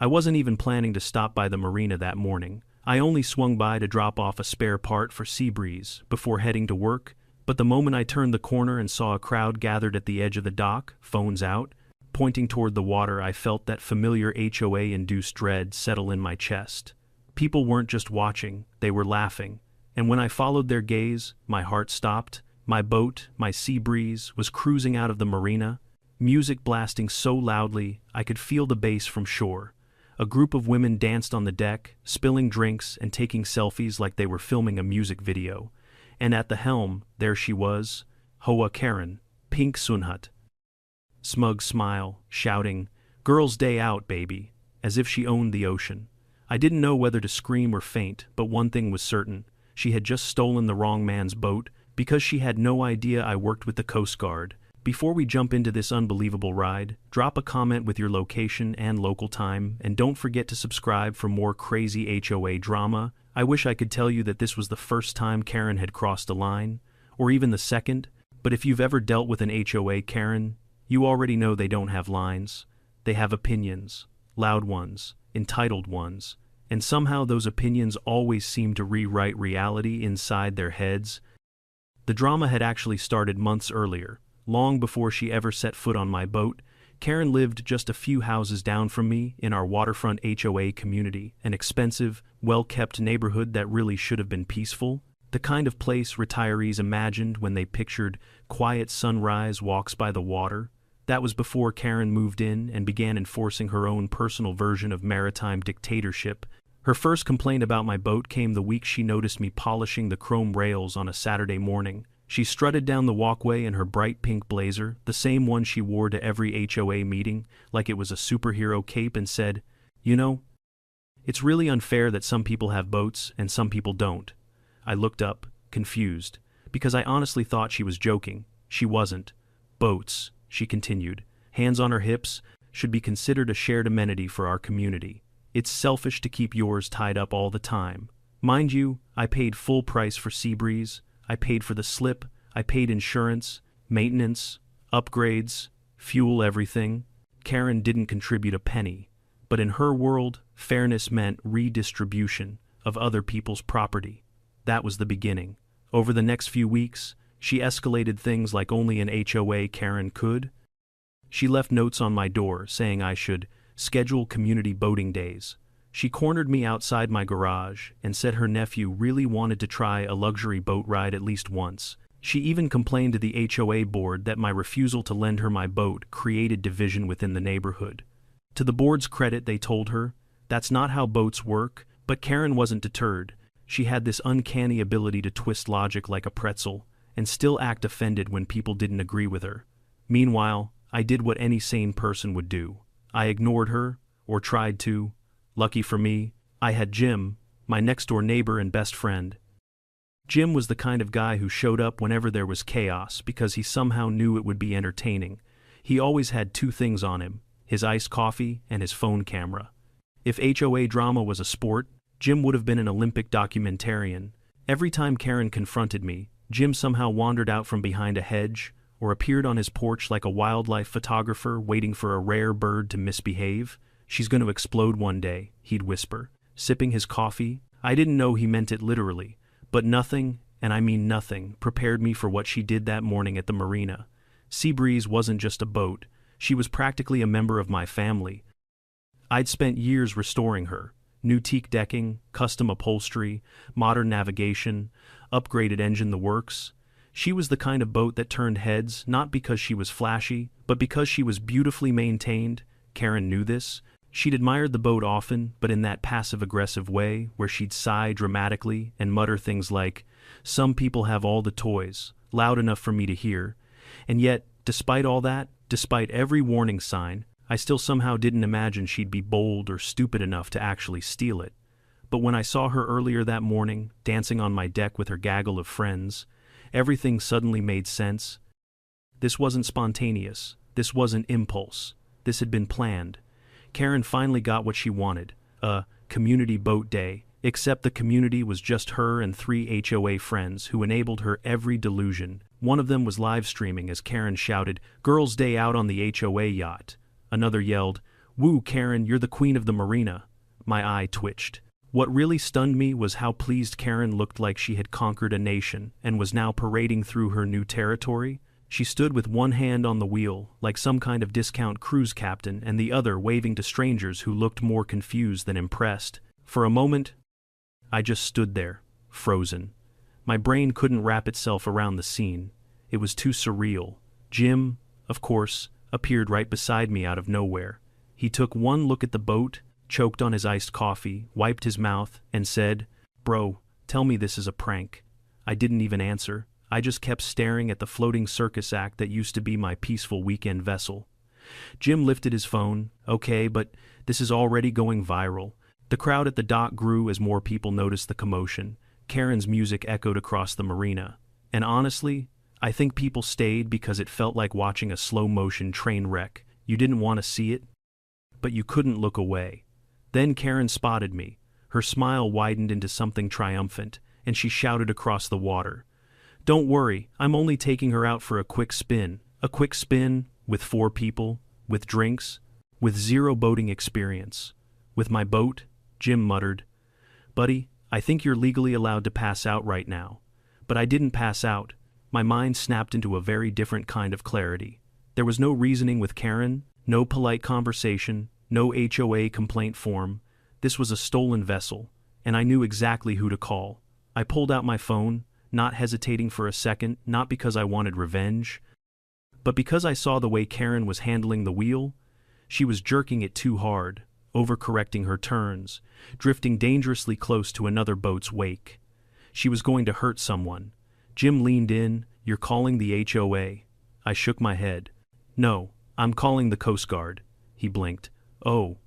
I wasn't even planning to stop by the marina that morning. I only swung by to drop off a spare part for Seabreeze before heading to work, but the moment I turned the corner and saw a crowd gathered at the edge of the dock, phones out, pointing toward the water, I felt that familiar HOA-induced dread settle in my chest. People weren't just watching, they were laughing, and when I followed their gaze, my heart stopped. My boat, my Seabreeze, was cruising out of the marina, music blasting so loudly I could feel the bass from shore. A group of women danced on the deck, spilling drinks and taking selfies like they were filming a music video. And at the helm, there she was, HOA Karen, pink sunhat. Smug smile, shouting, "Girls' day out, baby," as if she owned the ocean. I didn't know whether to scream or faint, but one thing was certain. She had just stolen the wrong man's boat, because she had no idea I worked with the Coast Guard. Before we jump into this unbelievable ride, drop a comment with your location and local time, and don't forget to subscribe for more crazy HOA drama. I wish I could tell you that this was the first time Karen had crossed a line, or even the second, but if you've ever dealt with an HOA Karen, you already know they don't have lines. They have opinions, loud ones, entitled ones, and somehow those opinions always seem to rewrite reality inside their heads. The drama had actually started months earlier. Long before she ever set foot on my boat, Karen lived just a few houses down from me in our waterfront HOA community, an expensive, well-kept neighborhood that really should have been peaceful, the kind of place retirees imagined when they pictured quiet sunrise walks by the water. That was before Karen moved in and began enforcing her own personal version of maritime dictatorship. Her first complaint about my boat came the week she noticed me polishing the chrome rails on a Saturday morning. She strutted down the walkway in her bright pink blazer, the same one she wore to every HOA meeting, like it was a superhero cape, and said, "You know, it's really unfair that some people have boats and some people don't." I looked up, confused, because I honestly thought she was joking. She wasn't. "Boats," she continued, hands on her hips, "should be considered a shared amenity for our community. It's selfish to keep yours tied up all the time." Mind you, I paid full price for Seabreeze. I paid for the slip, I paid insurance, maintenance, upgrades, fuel, everything. Karen didn't contribute a penny, but in her world, fairness meant redistribution of other people's property. That was the beginning. Over the next few weeks, she escalated things like only an HOA Karen could. She left notes on my door saying I should schedule community boating days. She cornered me outside my garage and said her nephew really wanted to try a luxury boat ride at least once. She even complained to the HOA board that my refusal to lend her my boat created division within the neighborhood. To the board's credit, they told her, that's not how boats work, but Karen wasn't deterred. She had this uncanny ability to twist logic like a pretzel and still act offended when people didn't agree with her. Meanwhile, I did what any sane person would do. I ignored her, or tried to. Lucky for me, I had Jim, my next-door neighbor and best friend. Jim was the kind of guy who showed up whenever there was chaos because he somehow knew it would be entertaining. He always had two things on him, his iced coffee and his phone camera. If HOA drama was a sport, Jim would have been an Olympic documentarian. Every time Karen confronted me, Jim somehow wandered out from behind a hedge or appeared on his porch like a wildlife photographer waiting for a rare bird to misbehave. "She's going to explode one day," he'd whisper, sipping his coffee. I didn't know he meant it literally, but nothing, and I mean nothing, prepared me for what she did that morning at the marina. Seabreeze wasn't just a boat, she was practically a member of my family. I'd spent years restoring her. New teak decking, custom upholstery, modern navigation, upgraded engine, the works. She was the kind of boat that turned heads, not because she was flashy, but because she was beautifully maintained. Karen knew this. She'd admired the boat often, but in that passive-aggressive way, where she'd sigh dramatically and mutter things like, "Some people have all the toys," loud enough for me to hear. And yet, despite all that, despite every warning sign, I still somehow didn't imagine she'd be bold or stupid enough to actually steal it. But when I saw her earlier that morning, dancing on my deck with her gaggle of friends, everything suddenly made sense. This wasn't spontaneous. This wasn't impulse. This had been planned. Karen finally got what she wanted, a community boat day, except the community was just her and 3 HOA friends who enabled her every delusion. One of them was live streaming as Karen shouted, "Girls' day out on the HOA yacht." Another yelled, "Woo, Karen, you're the queen of the marina." My eye twitched. What really stunned me was how pleased Karen looked, like she had conquered a nation and was now parading through her new territory. She stood with one hand on the wheel, like some kind of discount cruise captain, and the other waving to strangers who looked more confused than impressed. For a moment, I just stood there, frozen. My brain couldn't wrap itself around the scene. It was too surreal. Jim, of course, appeared right beside me out of nowhere. He took one look at the boat, choked on his iced coffee, wiped his mouth, and said, "Bro, tell me this is a prank." I didn't even answer. I just kept staring at the floating circus act that used to be my peaceful weekend vessel. Jim lifted his phone. "Okay, but this is already going viral." The crowd at the dock grew as more people noticed the commotion. Karen's music echoed across the marina. And honestly, I think people stayed because it felt like watching a slow-motion train wreck. You didn't want to see it, but you couldn't look away. Then Karen spotted me. Her smile widened into something triumphant, and she shouted across the water, "Don't worry, I'm only taking her out for a quick spin." A quick spin? With 4 people? With drinks? With 0 boating experience? "With my boat?" Jim muttered. "Buddy, I think you're legally allowed to pass out right now." But I didn't pass out. My mind snapped into a very different kind of clarity. There was no reasoning with Karen, no polite conversation, no HOA complaint form. This was a stolen vessel, and I knew exactly who to call. I pulled out my phone, not hesitating for a second, not because I wanted revenge, but because I saw the way Karen was handling the wheel. She was jerking it too hard, overcorrecting her turns, drifting dangerously close to another boat's wake. She was going to hurt someone. Jim leaned in. "You're calling the HOA?" I shook my head. "No, I'm calling the Coast Guard." He blinked. Oh,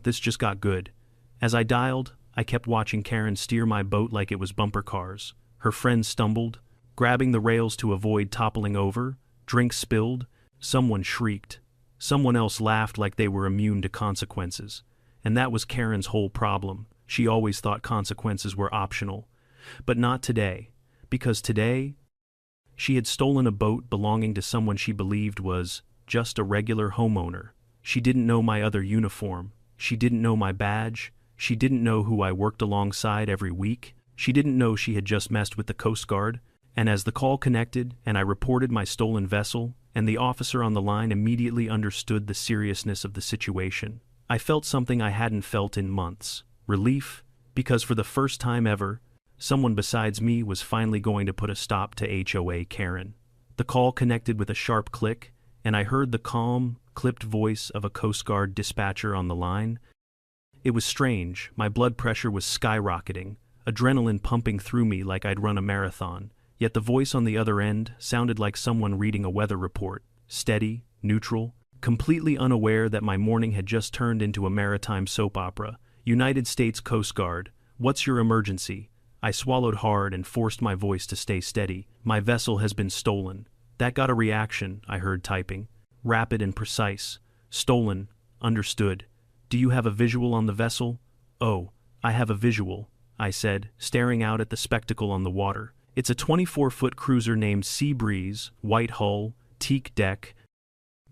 this just got good." As I dialed, I kept watching Karen steer my boat like it was bumper cars. Her friends stumbled, grabbing the rails to avoid toppling over. Drinks spilled. Someone shrieked. Someone else laughed like they were immune to consequences. And that was Karen's whole problem. She always thought consequences were optional. But not today. Because today, she had stolen a boat belonging to someone she believed was just a regular homeowner. She didn't know my other uniform. She didn't know my badge. She didn't know who I worked alongside every week. She didn't know she had just messed with the Coast Guard. And as the call connected and I reported my stolen vessel, and the officer on the line immediately understood the seriousness of the situation, I felt something I hadn't felt in months. Relief, because for the first time ever, someone besides me was finally going to put a stop to HOA Karen. The call connected with a sharp click, and I heard the calm, clipped voice of a Coast Guard dispatcher on the line. It was strange. My blood pressure was skyrocketing, adrenaline pumping through me like I'd run a marathon. Yet the voice on the other end sounded like someone reading a weather report, steady, neutral, completely unaware that my morning had just turned into a maritime soap opera. "United States Coast Guard, what's your emergency?" I swallowed hard and forced my voice to stay steady. "My vessel has been stolen." That got a reaction, I heard typing. Rapid and precise. "Stolen. Understood. Do you have a visual on the vessel?" "Oh, I have a visual," I said, staring out at the spectacle on the water. "It's a 24-foot cruiser named Seabreeze, white hull, teak deck,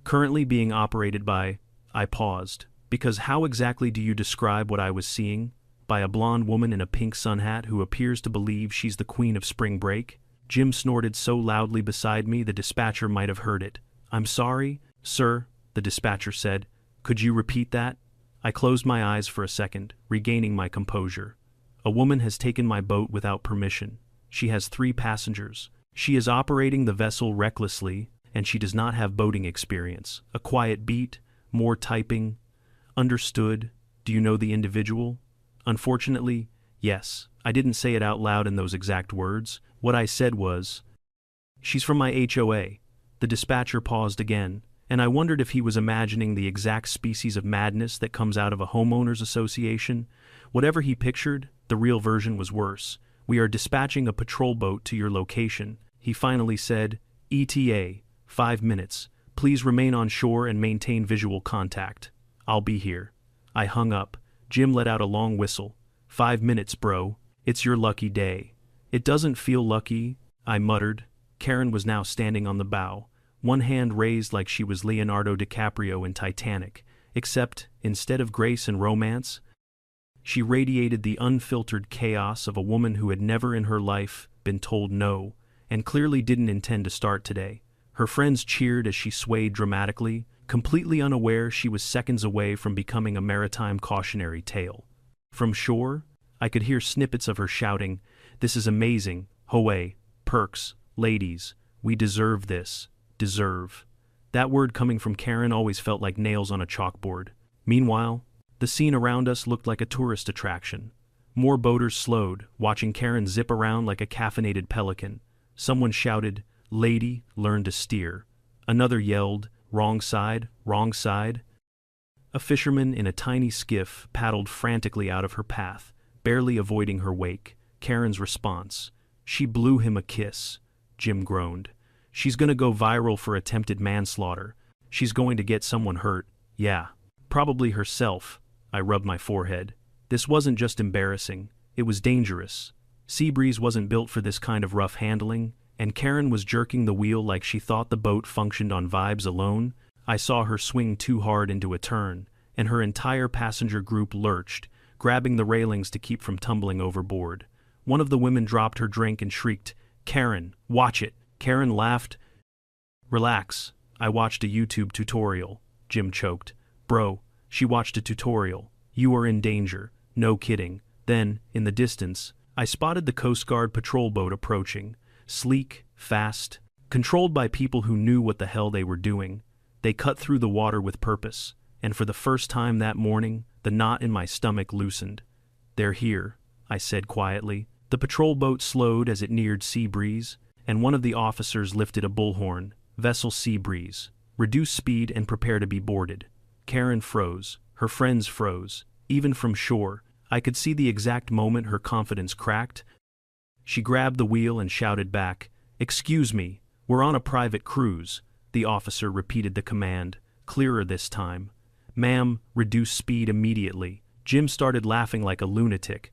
currently being operated by..." I paused, because how exactly do you describe what I was seeing? By a blonde woman in a pink sun hat who appears to believe she's the queen of spring break? Jim snorted so loudly beside me the dispatcher might have heard it. "I'm sorry, sir," the dispatcher said. "Could you repeat that?" I closed my eyes for a second, regaining my composure. "A woman has taken my boat without permission. She has 3 passengers. She is operating the vessel recklessly, and she does not have boating experience." A quiet beat, more typing. "Understood. Do you know the individual?" "Unfortunately, yes." I didn't say it out loud in those exact words. What I said was, "She's from my HOA." The dispatcher paused again, and I wondered if he was imagining the exact species of madness that comes out of a homeowners association. Whatever he pictured, the real version was worse. "We are dispatching a patrol boat to your location," he finally said. "ETA, 5 minutes. Please remain on shore and maintain visual contact. I'll be here." I hung up. Jim let out a long whistle. 5 minutes, bro. It's your lucky day." "It doesn't feel lucky," I muttered. Karen was now standing on the bow, one hand raised like she was Leonardo DiCaprio in Titanic, except, instead of grace and romance, she radiated the unfiltered chaos of a woman who had never in her life been told no, and clearly didn't intend to start today. Her friends cheered as she swayed dramatically, completely unaware she was seconds away from becoming a maritime cautionary tale. From shore, I could hear snippets of her shouting, "This is amazing, HOA, perks, ladies, we deserve this, deserve." That word coming from Karen always felt like nails on a chalkboard. Meanwhile, the scene around us looked like a tourist attraction. More boaters slowed, watching Karen zip around like a caffeinated pelican. Someone shouted, "Lady, learn to steer." Another yelled, "Wrong side, wrong side." A fisherman in a tiny skiff paddled frantically out of her path, barely avoiding her wake. Karen's response, "She blew him a kiss." Jim groaned. "She's gonna go viral for attempted manslaughter. She's going to get someone hurt. Yeah, probably herself." I rubbed my forehead. This wasn't just embarrassing, it was dangerous. Seabreeze wasn't built for this kind of rough handling, and Karen was jerking the wheel like she thought the boat functioned on vibes alone. I saw her swing too hard into a turn, and her entire passenger group lurched, grabbing the railings to keep from tumbling overboard. One of the women dropped her drink and shrieked, "Karen, watch it." Karen laughed. "Relax, I watched a YouTube tutorial." Jim choked. "Bro, she watched a tutorial. You are in danger." No kidding. Then, in the distance, I spotted the Coast Guard patrol boat approaching. Sleek, fast, controlled by people who knew what the hell they were doing. They cut through the water with purpose, and for the first time that morning, the knot in my stomach loosened. "They're here," I said quietly. The patrol boat slowed as it neared Seabreeze, and one of the officers lifted a bullhorn. "Vessel Seabreeze. Reduce speed and prepare to be boarded." Karen froze. Her friends froze. Even from shore, I could see the exact moment her confidence cracked. She grabbed the wheel and shouted back, "Excuse me, we're on a private cruise." The officer repeated the command, clearer this time. "Ma'am, reduce speed immediately." Jim started laughing like a lunatic.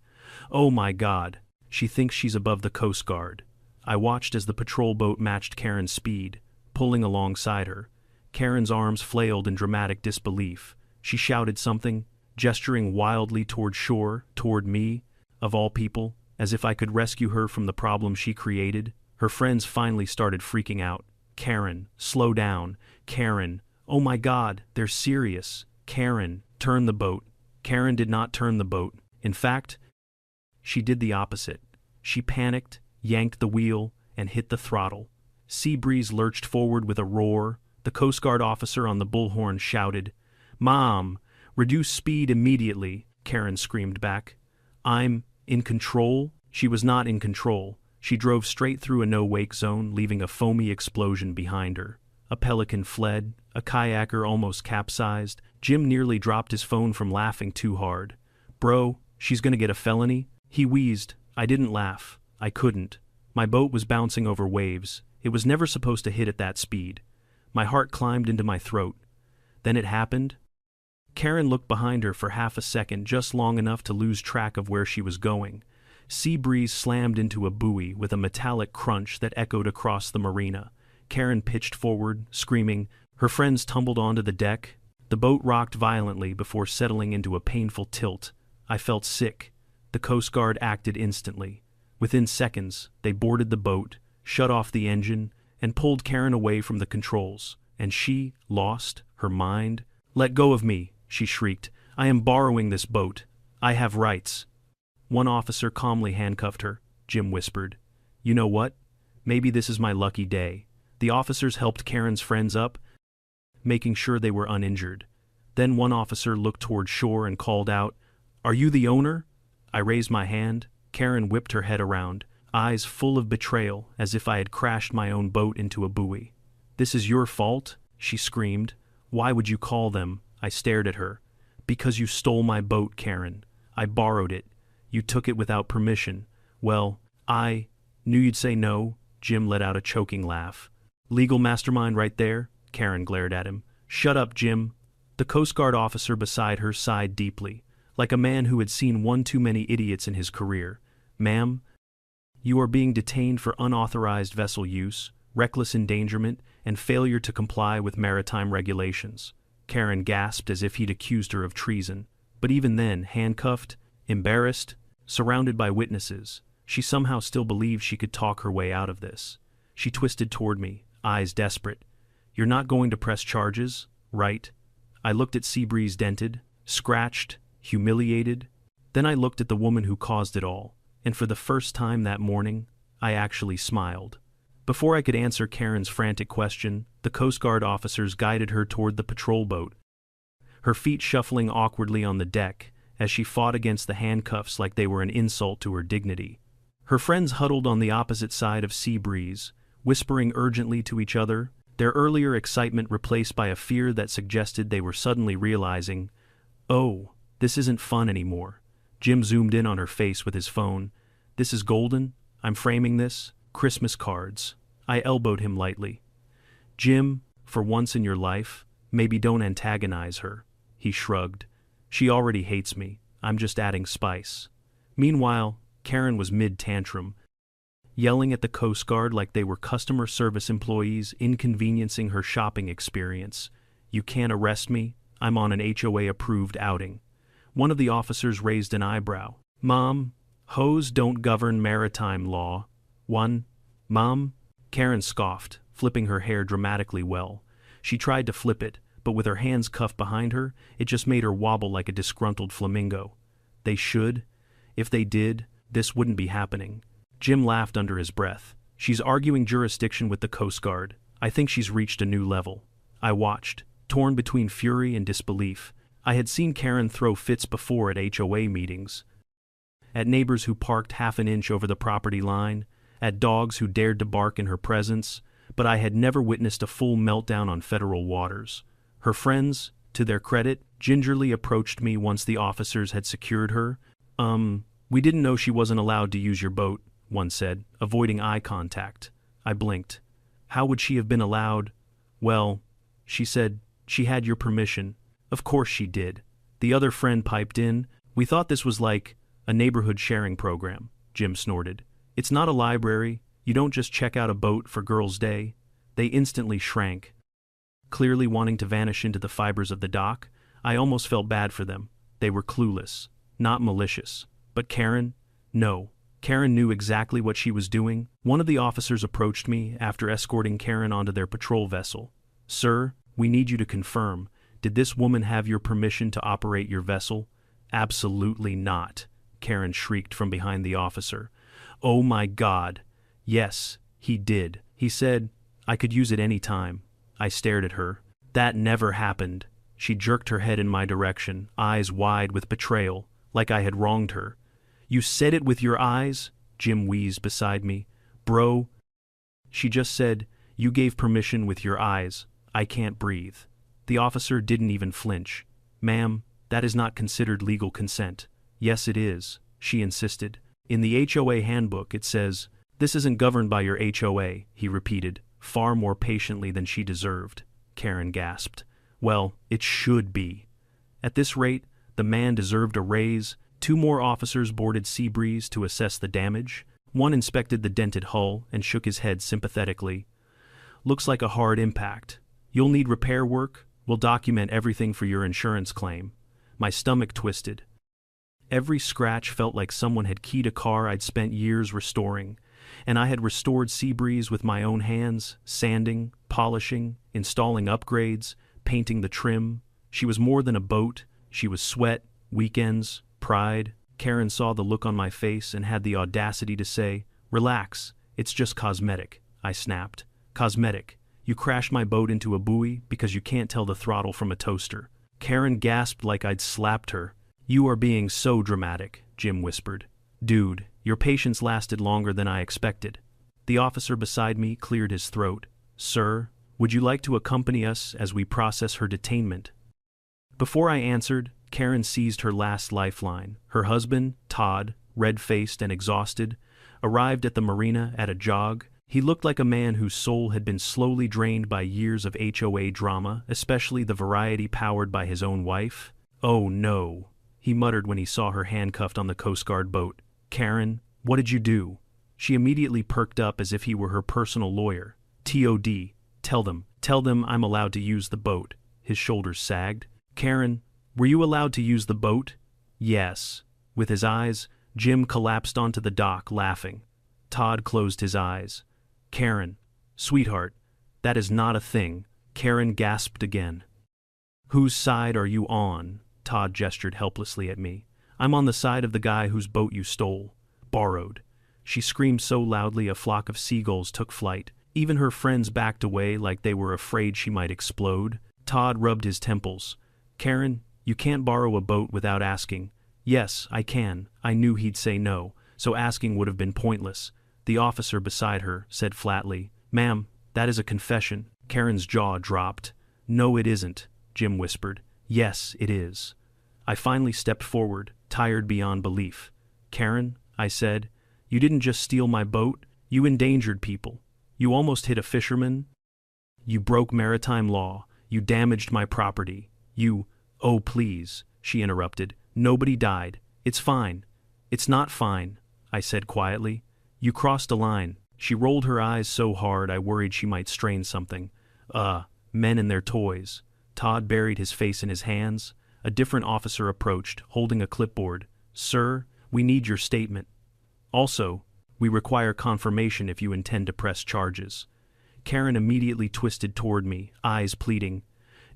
"Oh my God, she thinks she's above the Coast Guard." I watched as the patrol boat matched Karen's speed, pulling alongside her. Karen's arms flailed in dramatic disbelief. She shouted something, gesturing wildly toward shore, toward me, of all people, as if I could rescue her from the problem she created. Her friends finally started freaking out. "Karen, slow down. Karen, oh my God, they're serious. Karen, turn the boat." Karen did not turn the boat. In fact, she did the opposite. She panicked, yanked the wheel, and hit the throttle. Seabreeze lurched forward with a roar. The Coast Guard officer on the bullhorn shouted, "Mom, reduce speed immediately," Karen screamed back. "I'm in control." She was not in control. She drove straight through a no-wake zone, leaving a foamy explosion behind her. A pelican fled, a kayaker almost capsized. Jim nearly dropped his phone from laughing too hard. "Bro, she's gonna get a felony?" He wheezed. I didn't laugh. I couldn't. My boat was bouncing over waves. It was never supposed to hit at that speed. My heart climbed into my throat. Then it happened. Karen looked behind her for half a second, just long enough to lose track of where she was going. Seabreeze slammed into a buoy with a metallic crunch that echoed across the marina. Karen pitched forward, screaming. Her friends tumbled onto the deck. The boat rocked violently before settling into a painful tilt. I felt sick. The Coast Guard acted instantly. Within seconds, they boarded the boat, shut off the engine, and pulled Karen away from the controls. And she, lost, her mind. "Let go of me," she shrieked. "I am borrowing this boat. I have rights." One officer calmly handcuffed her. Jim whispered, "You know what? Maybe this is my lucky day." The officers helped Karen's friends up, making sure they were uninjured. Then one officer looked toward shore and called out, "Are you the owner?" I raised my hand. Karen whipped her head around, eyes full of betrayal, as if I had crashed my own boat into a buoy. "This is your fault?" she screamed. "Why would you call them?" I stared at her. "Because you stole my boat, Karen. I borrowed it. You took it without permission. Well, I knew you'd say no." Jim let out a choking laugh. "Legal mastermind right there?" Karen glared at him. "Shut up, Jim." The Coast Guard officer beside her sighed deeply, like a man who had seen one too many idiots in his career. "Ma'am, you are being detained for unauthorized vessel use, reckless endangerment, and failure to comply with maritime regulations." Karen gasped as if he'd accused her of treason. But even then, handcuffed, embarrassed, surrounded by witnesses, she somehow still believed she could talk her way out of this. She twisted toward me, eyes desperate. "You're not going to press charges, right?" I looked at Seabreeze, dented, scratched, humiliated. Then I looked at the woman who caused it all, and for the first time that morning, I actually smiled. Before I could answer Karen's frantic question, the Coast Guard officers guided her toward the patrol boat, her feet shuffling awkwardly on the deck as she fought against the handcuffs like they were an insult to her dignity. Her friends huddled on the opposite side of Seabreeze, whispering urgently to each other, their earlier excitement replaced by a fear that suggested they were suddenly realizing, "Oh, this isn't fun anymore." Jim zoomed in on her face with his phone. "This is golden. I'm framing this. Christmas cards." I elbowed him lightly. "Jim, for once in your life, maybe don't antagonize her." He shrugged. "She already hates me. I'm just adding spice." Meanwhile, Karen was mid-tantrum, yelling at the Coast Guard like they were customer service employees inconveniencing her shopping experience. "You can't arrest me. I'm on an HOA-approved outing." One of the officers raised an eyebrow. "Mom, HOAs don't govern maritime law." "One, Mom?" Karen scoffed, flipping her hair dramatically well. She tried to flip it, but with her hands cuffed behind her, it just made her wobble like a disgruntled flamingo. "They should. If they did, this wouldn't be happening." Jim laughed under his breath. "She's arguing jurisdiction with the Coast Guard. I think she's reached a new level." I watched, torn between fury and disbelief. I had seen Karen throw fits before at HOA meetings, at neighbors who parked half an inch over the property line, at dogs who dared to bark in her presence, but I had never witnessed a full meltdown on federal waters. Her friends, to their credit, gingerly approached me once the officers had secured her. We didn't know she wasn't allowed to use your boat," one said, avoiding eye contact. I blinked. "How would she have been allowed?" "Well," she said, "she had your permission." "Of course she did." The other friend piped in. "We thought this was like a neighborhood sharing program," Jim snorted. "It's not a library. You don't just check out a boat for Girls' Day." They instantly shrank, clearly wanting to vanish into the fibers of the dock. I almost felt bad for them. They were clueless, not malicious. But Karen? No. Karen knew exactly what she was doing. One of the officers approached me after escorting Karen onto their patrol vessel. "Sir, we need you to confirm. Did this woman have your permission to operate your vessel?" "Absolutely not," Karen shrieked from behind the officer. "Oh my God. Yes, he did. He said I could use it any time." I stared at her. "That never happened." She jerked her head in my direction, eyes wide with betrayal, like I had wronged her. "You said it with your eyes?" Jim wheezed beside me. "Bro." She just said, "You gave permission with your eyes. I can't breathe." The officer didn't even flinch. "Ma'am, that is not considered legal consent." "Yes, it is," she insisted. "In the HOA handbook it says, 'This isn't governed by your HOA,'" he repeated, far more patiently than she deserved. Karen gasped. "Well, it should be." At this rate, the man deserved a raise. 2 more officers boarded Seabreeze to assess the damage. One inspected the dented hull and shook his head sympathetically. "Looks like a hard impact. You'll need repair work. We'll document everything for your insurance claim." My stomach twisted. Every scratch felt like someone had keyed a car I'd spent years restoring, and I had restored Seabreeze with my own hands, sanding, polishing, installing upgrades, painting the trim. She was more than a boat. She was sweat, weekends, pride. Karen saw the look on my face and had the audacity to say, "Relax, it's just cosmetic." I snapped. "Cosmetic? You crashed my boat into a buoy because you can't tell the throttle from a toaster." Karen gasped like I'd slapped her. "You are being so dramatic," Jim whispered. "Dude, your patience lasted longer than I expected." The officer beside me cleared his throat. "Sir, would you like to accompany us as we process her detainment?" Before I answered, Karen seized her last lifeline. Her husband, Todd, red-faced and exhausted, arrived at the marina at a jog. He looked like a man whose soul had been slowly drained by years of HOA drama, especially the variety powered by his own wife. "Oh no," he muttered when he saw her handcuffed on the Coast Guard boat. "Karen, what did you do?" She immediately perked up as if he were her personal lawyer. "TOD, tell them I'm allowed to use the boat." His shoulders sagged. Karen, were you allowed to use the boat? Yes. With his eyes, Jim collapsed onto the dock, laughing. Todd closed his eyes. Karen, sweetheart, that is not a thing. Karen gasped again. Whose side are you on? Todd gestured helplessly at me. I'm on the side of the guy whose boat you stole. Borrowed. She screamed so loudly a flock of seagulls took flight. Even her friends backed away like they were afraid she might explode. Todd rubbed his temples. Karen, you can't borrow a boat without asking. Yes, I can. I knew he'd say no, so asking would have been pointless. The officer beside her said flatly, Ma'am, that is a confession. Karen's jaw dropped. No, it isn't, Jim whispered. Yes, it is. I finally stepped forward, tired beyond belief. Karen, I said, you didn't just steal my boat, you endangered people. You almost hit a fisherman. You broke maritime law. You damaged my property. You— Oh, please, she interrupted. Nobody died. It's fine. It's not fine, I said quietly. You crossed a line. She rolled her eyes so hard I worried she might strain something. Men and their toys. Todd buried his face in his hands. A different officer approached, holding a clipboard. Sir, we need your statement. Also, we require confirmation if you intend to press charges. Karen immediately twisted toward me, eyes pleading.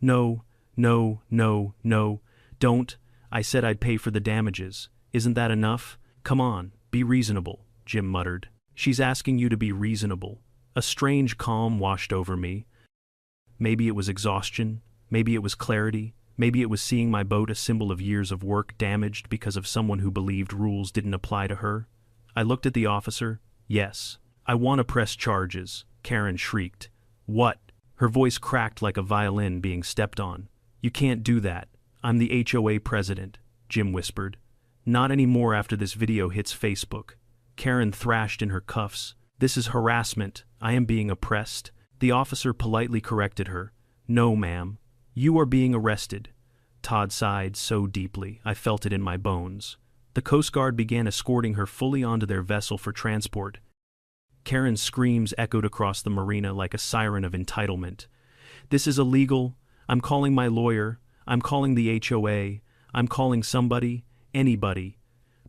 No, no, no, no, don't. I said I'd pay for the damages. Isn't that enough? Come on, be reasonable, Jim muttered. She's asking you to be reasonable. A strange calm washed over me. Maybe it was exhaustion. Maybe it was clarity. Maybe it was seeing my boat, a symbol of years of work, damaged because of someone who believed rules didn't apply to her. I looked at the officer. Yes. I want to press charges, Karen shrieked. What? Her voice cracked like a violin being stepped on. You can't do that. I'm the HOA president, Jim whispered. Not anymore after this video hits Facebook. Karen thrashed in her cuffs. This is harassment. I am being oppressed. The officer politely corrected her. No, ma'am. You are being arrested. Todd sighed so deeply, I felt it in my bones. The Coast Guard began escorting her fully onto their vessel for transport. Karen's screams echoed across the marina like a siren of entitlement. This is illegal. I'm calling my lawyer. I'm calling the HOA. I'm calling somebody, anybody.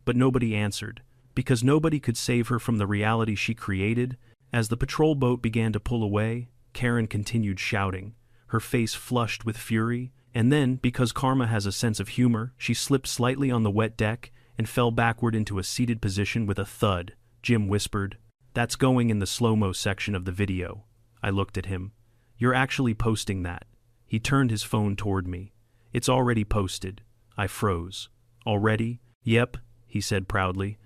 But nobody answered, because nobody could save her from the reality she created. As the patrol boat began to pull away, Karen continued shouting, her face flushed with fury, and then, because karma has a sense of humor, she slipped slightly on the wet deck and fell backward into a seated position with a thud. Jim whispered, That's going in the slow-mo section of the video. I looked at him. You're actually posting that. He turned his phone toward me. It's already posted. I froze. Already? Yep, he said proudly.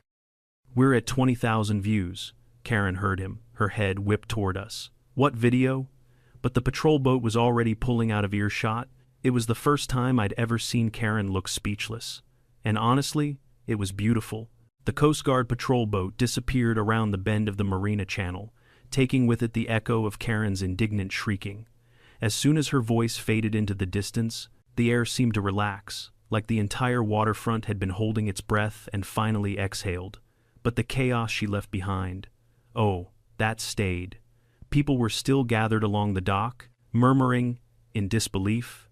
We're at 20,000 views. Karen heard him, her head whipped toward us. What video? But the patrol boat was already pulling out of earshot. It was the first time I'd ever seen Karen look speechless. And honestly, it was beautiful. The Coast Guard patrol boat disappeared around the bend of the marina channel, taking with it the echo of Karen's indignant shrieking. As soon as her voice faded into the distance, the air seemed to relax, like the entire waterfront had been holding its breath and finally exhaled. But the chaos she left behind, oh, that stayed. People were still gathered along the dock, murmuring in disbelief.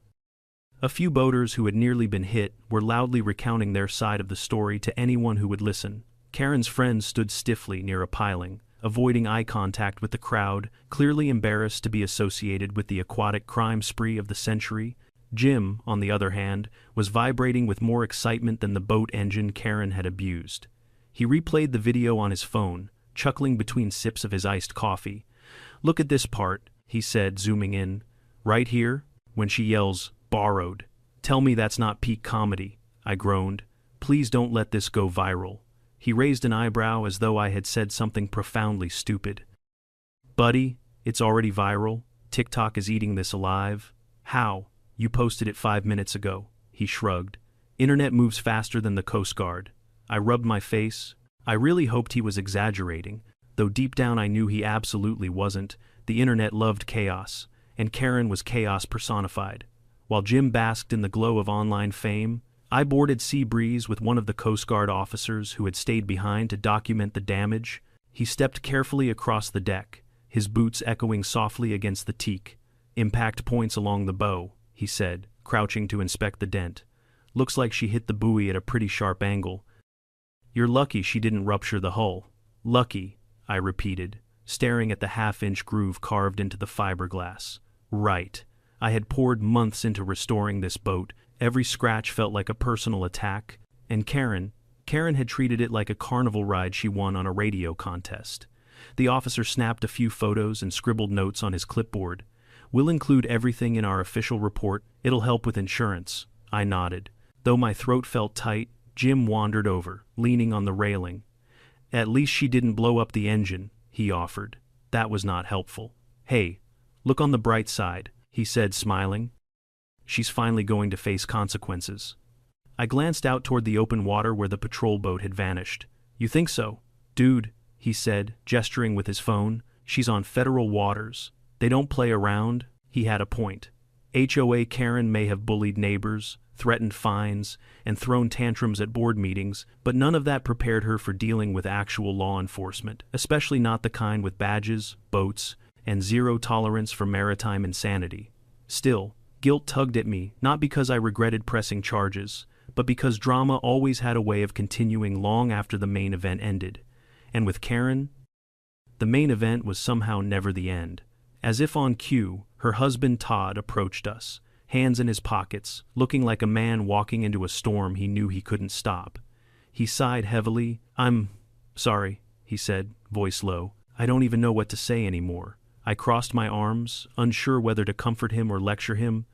A few boaters who had nearly been hit were loudly recounting their side of the story to anyone who would listen. Karen's friends stood stiffly near a piling, avoiding eye contact with the crowd, clearly embarrassed to be associated with the aquatic crime spree of the century. Jim, on the other hand, was vibrating with more excitement than the boat engine Karen had abused. He replayed the video on his phone, chuckling between sips of his iced coffee. Look at this part, he said, zooming in. Right here, when she yells, borrowed. Tell me that's not peak comedy, I groaned. Please don't let this go viral. He raised an eyebrow as though I had said something profoundly stupid. Buddy, it's already viral. TikTok is eating this alive. How? You posted it 5 minutes ago, he shrugged. Internet moves faster than the Coast Guard. I rubbed my face. I really hoped he was exaggerating, though deep down I knew he absolutely wasn't. The internet loved chaos, and Karen was chaos personified. While Jim basked in the glow of online fame, I boarded Seabreeze with one of the Coast Guard officers who had stayed behind to document the damage. He stepped carefully across the deck, his boots echoing softly against the teak. Impact points along the bow, he said, crouching to inspect the dent. Looks like she hit the buoy at a pretty sharp angle. You're lucky she didn't rupture the hull. Lucky, I repeated, staring at the half-inch groove carved into the fiberglass. Right. I had poured months into restoring this boat. Every scratch felt like a personal attack. And Karen had treated it like a carnival ride she won on a radio contest. The officer snapped a few photos and scribbled notes on his clipboard. We'll include everything in our official report. It'll help with insurance. I nodded. Though my throat felt tight, Jim wandered over, leaning on the railing. At least she didn't blow up the engine, he offered. That was not helpful. Hey, look on the bright side, he said, smiling. She's finally going to face consequences. I glanced out toward the open water where the patrol boat had vanished. You think so? Dude, he said, gesturing with his phone. She's on federal waters. They don't play around. He had a point. HOA Karen may have bullied neighbors, threatened fines, and thrown tantrums at board meetings, but none of that prepared her for dealing with actual law enforcement, especially not the kind with badges, boats, and zero tolerance for maritime insanity. Still, guilt tugged at me, not because I regretted pressing charges, but because drama always had a way of continuing long after the main event ended. And with Karen, the main event was somehow never the end. As if on cue, her husband Todd approached us, hands in his pockets, looking like a man walking into a storm he knew he couldn't stop. He sighed heavily. I'm sorry, he said, voice low. I don't even know what to say anymore. I crossed my arms, unsure whether to comfort him or lecture him.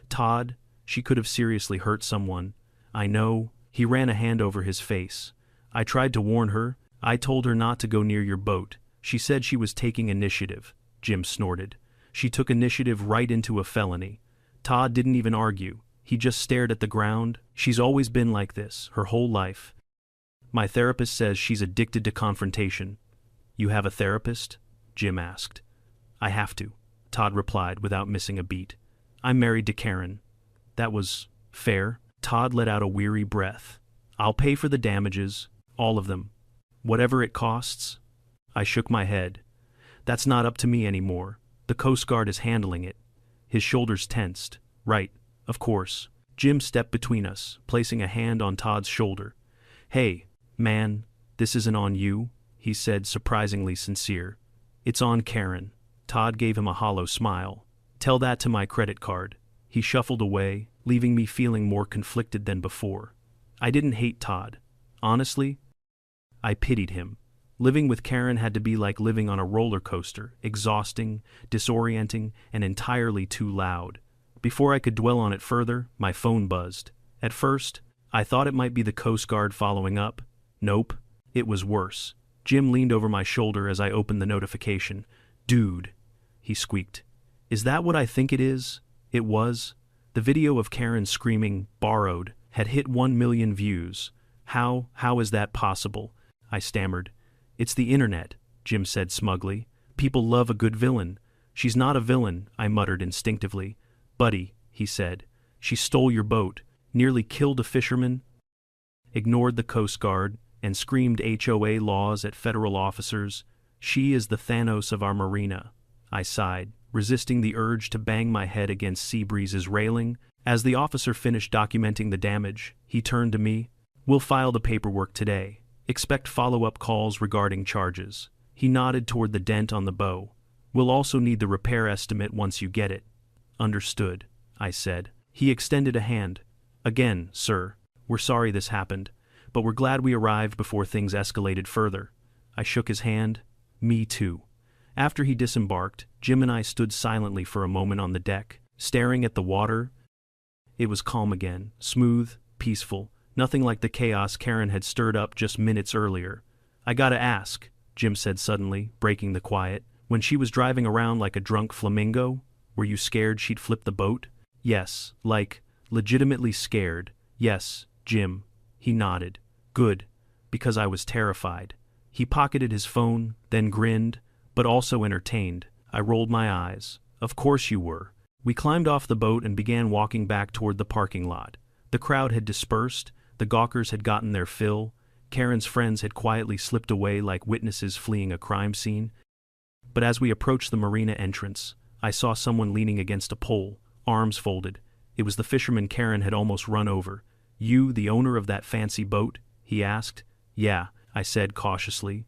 Todd, she could have seriously hurt someone. I know. He ran a hand over his face. I tried to warn her. I told her not to go near your boat. She said she was taking initiative. Jim snorted. She took initiative right into a felony. Todd didn't even argue. He just stared at the ground. She's always been like this, her whole life. My therapist says she's addicted to confrontation. You have a therapist? Jim asked. I have to, Todd replied without missing a beat. I'm married to Karen. That was fair. Todd let out a weary breath. I'll pay for the damages, all of them. Whatever it costs. I shook my head. That's not up to me anymore. The Coast Guard is handling it. His shoulders tensed. Right, of course. Jim stepped between us, placing a hand on Todd's shoulder. Hey, man, this isn't on you, he said, surprisingly sincere. It's on Karen. Todd gave him a hollow smile. Tell that to my credit card. He shuffled away, leaving me feeling more conflicted than before. I didn't hate Todd. Honestly, I pitied him. Living with Karen had to be like living on a roller coaster, exhausting, disorienting, and entirely too loud. Before I could dwell on it further, my phone buzzed. At first, I thought it might be the Coast Guard following up. Nope, it was worse. Jim leaned over my shoulder as I opened the notification. Dude, he squeaked. Is that what I think it is? It was. The video of Karen screaming, borrowed, had hit 1 million views. How is that possible? I stammered. It's the internet, Jim said smugly. People love a good villain. She's not a villain, I muttered instinctively. Buddy, he said. She stole your boat, nearly killed a fisherman, ignored the Coast Guard, and screamed HOA laws at federal officers. She is the Thanos of our marina. I sighed, resisting the urge to bang my head against Seabreeze's railing. As the officer finished documenting the damage, he turned to me. We'll file the paperwork today. Expect follow-up calls regarding charges. He nodded toward the dent on the bow. We'll also need the repair estimate once you get it. Understood, I said. He extended a hand. Again, sir, we're sorry this happened, but we're glad we arrived before things escalated further. I shook his hand. Me too. After he disembarked, Jim and I stood silently for a moment on the deck, staring at the water. It was calm again, smooth, peaceful. Nothing like the chaos Karen had stirred up just minutes earlier. I gotta ask, Jim said suddenly, breaking the quiet. When she was driving around like a drunk flamingo, were you scared she'd flip the boat? Yes, legitimately scared. Yes, Jim. He nodded. Good, because I was terrified. He pocketed his phone, then grinned, but also entertained. I rolled my eyes. Of course you were. We climbed off the boat and began walking back toward the parking lot. The crowd had dispersed. The gawkers had gotten their fill. Karen's friends had quietly slipped away like witnesses fleeing a crime scene. But as we approached the marina entrance, I saw someone leaning against a pole, arms folded. It was the fisherman Karen had almost run over. "You, the owner of that fancy boat?" he asked. "Yeah," I said cautiously.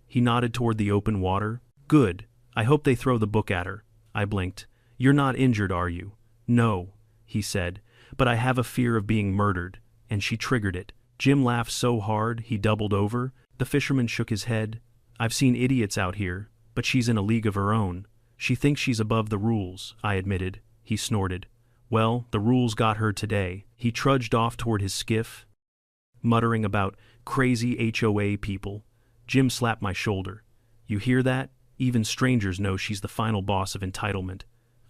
He nodded toward the open water. "Good. I hope they throw the book at her." I blinked. "You're not injured, are you?" "No," he said, "but I have a fear of being murdered," and she triggered it. Jim laughed so hard he doubled over. The fisherman shook his head. "I've seen idiots out here, but she's in a league of her own. She thinks she's above the rules," I admitted. He snorted. "Well, the rules got her today." He trudged off toward his skiff, muttering about crazy HOA people. Jim slapped my shoulder. "You hear that? Even strangers know she's the final boss of entitlement."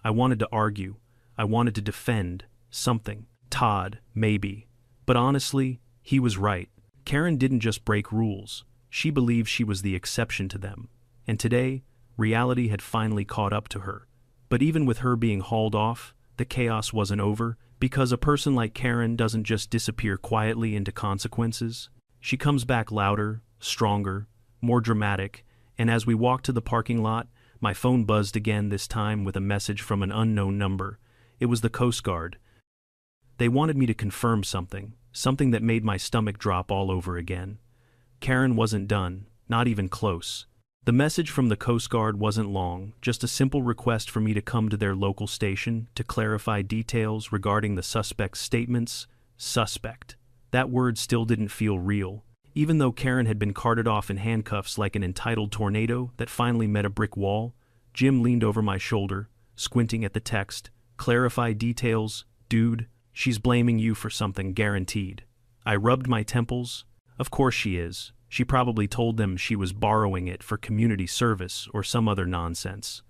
I wanted to argue. I wanted to defend something. Todd, maybe. But honestly, he was right. Karen didn't just break rules. She believed she was the exception to them. And today, reality had finally caught up to her. But even with her being hauled off, the chaos wasn't over, because a person like Karen doesn't just disappear quietly into consequences. She comes back louder, stronger, more dramatic, and as we walked to the parking lot, my phone buzzed again, this time with a message from an unknown number. It was the Coast Guard. They wanted me to confirm something that made my stomach drop all over again. Karen wasn't done, not even close. The message from the Coast Guard wasn't long, just a simple request for me to come to their local station to clarify details regarding the suspect's statements. Suspect. That word still didn't feel real. Even though Karen had been carted off in handcuffs like an entitled tornado that finally met a brick wall, Jim leaned over my shoulder, squinting at the text. "Clarify details, dude. She's blaming you for something, guaranteed." I rubbed my temples. Of course she is. She probably told them she was borrowing it for community service or some other nonsense.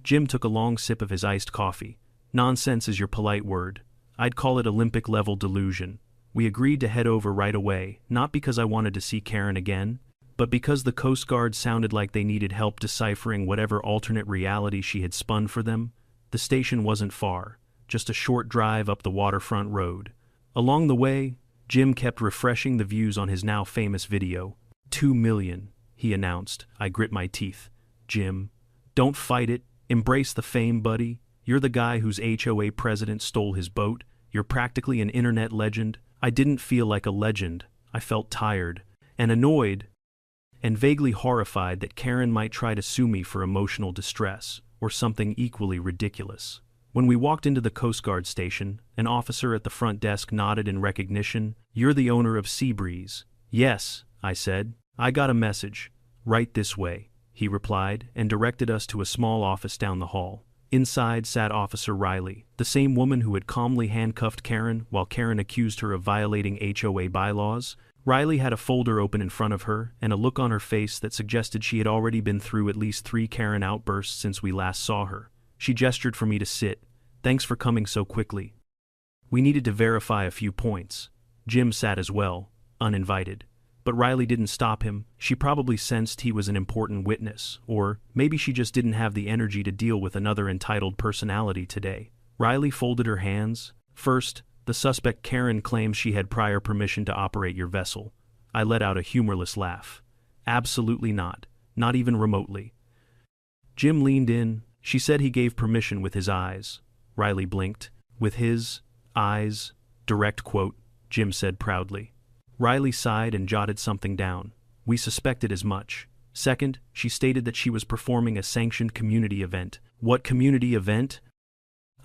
Jim took a long sip of his iced coffee. "Nonsense is your polite word. I'd call it Olympic-level delusion." We agreed to head over right away, not because I wanted to see Karen again, but because the Coast Guard sounded like they needed help deciphering whatever alternate reality she had spun for them. The station wasn't far, just a short drive up the waterfront road. Along the way, Jim kept refreshing the views on his now famous video. 2 million, he announced. I grit my teeth. "Jim, don't fight it. Embrace the fame, buddy. You're the guy whose HOA president stole his boat. You're practically an internet legend." I didn't feel like a legend. I felt tired and annoyed and vaguely horrified that Karen might try to sue me for emotional distress or something equally ridiculous. When we walked into the Coast Guard station, an officer at the front desk nodded in recognition. "You're the owner of Seabreeze." "Yes," I said. "I got a message. Right this way," he replied and directed us to a small office down the hall. Inside sat Officer Riley, the same woman who had calmly handcuffed Karen while Karen accused her of violating HOA bylaws. Riley had a folder open in front of her and a look on her face that suggested she had already been through at least 3 Karen outbursts since we last saw her. She gestured for me to sit. "Thanks for coming so quickly." We needed to verify a few points. Jim sat as well, uninvited. But Riley didn't stop him. She probably sensed he was an important witness, or maybe she just didn't have the energy to deal with another entitled personality today. Riley folded her hands. "First, the suspect Karen claims she had prior permission to operate your vessel." I let out a humorless laugh. "Absolutely not. Not even remotely." Jim leaned in. "She said he gave permission with his eyes." Riley blinked. "With his eyes?" Direct quote, Jim said proudly. Riley sighed and jotted something down. "We suspected as much." Second, she stated that she was performing a sanctioned community event. "What community event?"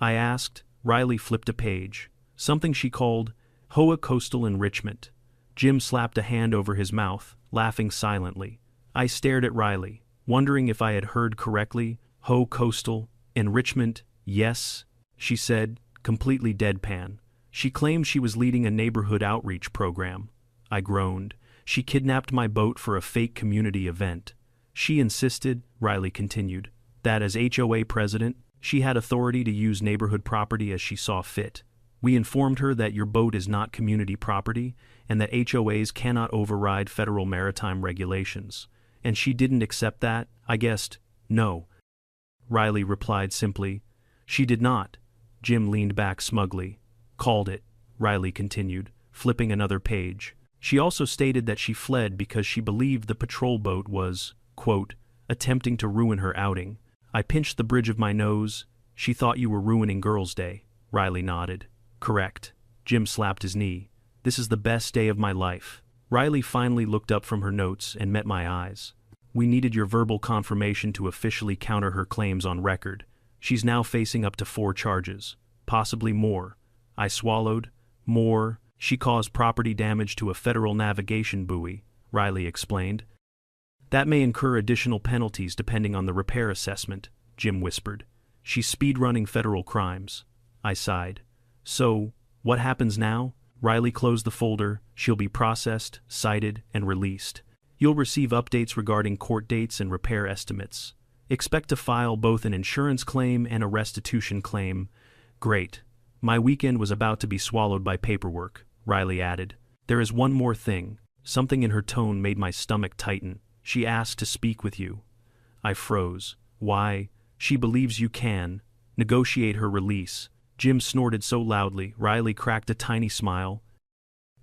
I asked. Riley flipped a page. "Something she called HOA Coastal Enrichment." Jim slapped a hand over his mouth, laughing silently. I stared at Riley, wondering if I had heard correctly. "HOA Coastal Enrichment, yes," she said, completely deadpan. "She claimed she was leading a neighborhood outreach program." I groaned. "She kidnapped my boat for a fake community event." "She insisted," Riley continued, "that as HOA president, she had authority to use neighborhood property as she saw fit. We informed her that your boat is not community property and that HOAs cannot override federal maritime regulations. And she didn't accept that. I guessed, no." Riley replied simply. "She did not." Jim leaned back smugly. "Called it," Riley continued, flipping another page. She also stated that she fled because she believed the patrol boat was, quote, attempting to ruin her outing. I pinched the bridge of my nose. "She thought you were ruining Girls' Day," Riley nodded. Correct. Jim slapped his knee. This is the best day of my life. Riley finally looked up from her notes and met my eyes. We needed your verbal confirmation to officially counter her claims on record. She's now facing up to 4 charges. Possibly more. I swallowed. More. She caused property damage to a federal navigation buoy, Riley explained. That may incur additional penalties depending on the repair assessment, Jim whispered. She's speedrunning federal crimes. I sighed. So, what happens now? Riley closed the folder. She'll be processed, cited, and released. You'll receive updates regarding court dates and repair estimates. Expect to file both an insurance claim and a restitution claim. Great. My weekend was about to be swallowed by paperwork, Riley added. There is one more thing. Something in her tone made my stomach tighten. She asked to speak with you. I froze. Why? She believes you can negotiate her release. Jim snorted so loudly, Riley cracked a tiny smile.